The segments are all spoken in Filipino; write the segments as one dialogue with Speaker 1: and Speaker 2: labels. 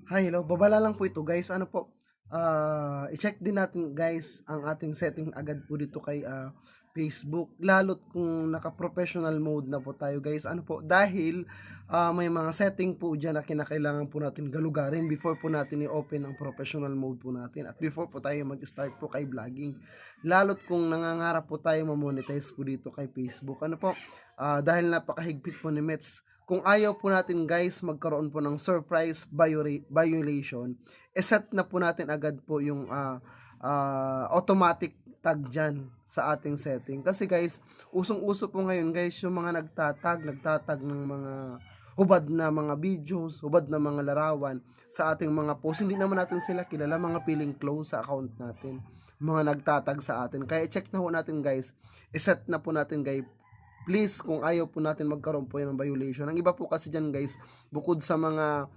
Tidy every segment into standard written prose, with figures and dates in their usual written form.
Speaker 1: Hi, hello. Babala lang po ito, guys. Ano po? I-check din natin, guys, ang ating setting agad po dito kay Facebook. Lalo't kung naka-professional mode na po tayo, guys. Ano po? Dahil may mga setting po dyan na kinakailangan po natin galugarin before po natin i-open ang professional mode po natin. At before po tayo mag-start po kay vlogging. Lalo't kung nangangarap po tayo ma-monetize po dito kay Facebook. Ano po? Dahil napakahigpit po ni Mets, kung ayaw po natin, guys, magkaroon po ng surprise violation, set na po natin agad po yung automatic tag dyan sa ating setting. Kasi, guys, usong-uso po ngayon, guys, yung mga nagtatag ng mga hubad na mga videos, hubad na mga larawan sa ating mga post. Hindi naman natin sila kilala, mga feeling close sa account natin, mga nagtatag sa atin. Kaya check na po natin, guys, iset na po natin, guys, please, kung ayaw po natin magkaroon po yan ng violation. Ang iba po kasi dyan, guys, bukod sa mga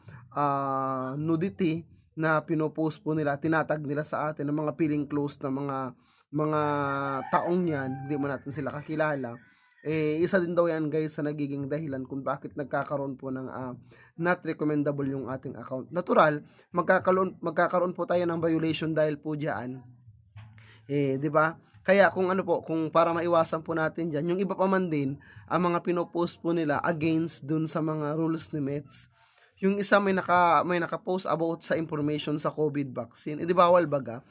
Speaker 1: nudity na pinopost po nila, tinatag nila sa atin ng mga feeling close na mga taong yan, hindi mo natin sila kakilala. Isa din daw yan, guys, sa nagiging dahilan kung bakit nagkakaroon po ng not recommendable yung ating account. Natural, magkakaroon po tayo ng violation dahil po diyan. 'Di ba? Kaya kung ano po, kung para maiwasan po natin diyan, yung iba pa man din, ang mga pino-post po nila against dun sa mga rules ni Mets. Yung isa may naka-post about sa information sa COVID vaccine. 'Di bawal baga?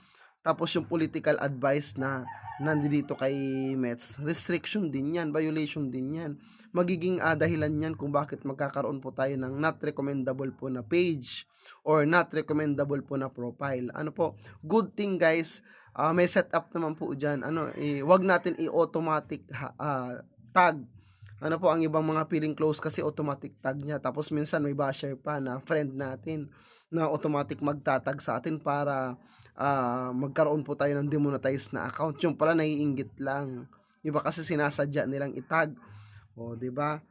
Speaker 1: Tapos yung political advice na nandito kay Mets, restriction din yan, violation din yan. Magiging dahilan yan kung bakit magkakaroon po tayo ng not recommendable po na page or not recommendable po na profile. Ano po, good thing, guys, may setup naman po dyan. Wag natin i-automatic tag. Ano po, ang ibang mga feeling close kasi automatic tag niya. Tapos minsan may basher pa na friend natin na automatic magtatag sa atin para magkaroon po tayo ng demonetized na account. Yung pala naiinggit lang. Iba kasi sinasadya nilang itag. O, 'di ba?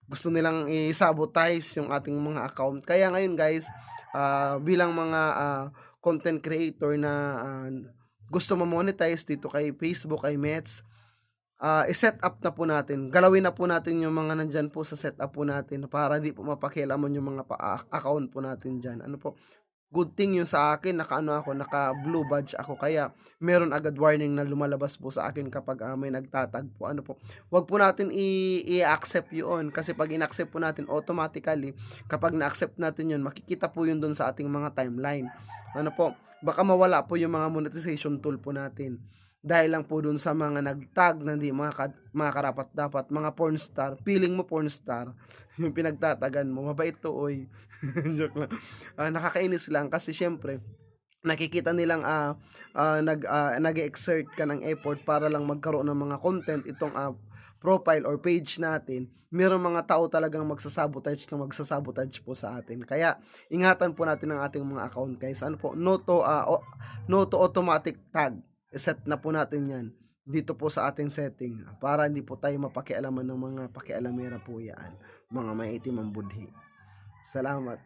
Speaker 1: Gusto nilang i-sabotage yung ating mga account. Kaya ngayon, guys, bilang mga content creator na gusto ma-monetize dito kay Facebook, kay Mets, i-set up na po natin. Galawin na po natin yung mga nandyan po sa setup po natin para di po mapakialaman yung mga account po natin dyan. Ano po, good thing yung sa akin, naka blue badge ako, kaya meron agad warning na lumalabas po sa akin kapag may nagtatag po. Ano po, wag po natin i-accept yun, kasi pag in-accept po natin automatically, kapag na-accept natin yun, makikita po yun dun sa ating mga timeline. Ano po, baka mawala po yung mga monetization tool po natin dahil lang po dun sa mga nagtag na hindi mga karapat dapat, mga porn star, feeling mo porn star yung pinagtatagan mo, mabait to, oy. Joke lang. Nakakainis lang kasi syempre nakikita nilang nag-exert ka ng effort para lang magkaroon ng mga content itong profile or page natin. Merong mga tao talagang magsasabotage po sa atin. Kaya ingatan po natin ang ating mga account, guys. Ano po, no to automatic tag. Set na po natin 'yan dito po sa ating setting para hindi po tayo mapakialaman ng mga pakialamera po 'yan, mga maitim ang budhi. Salamat.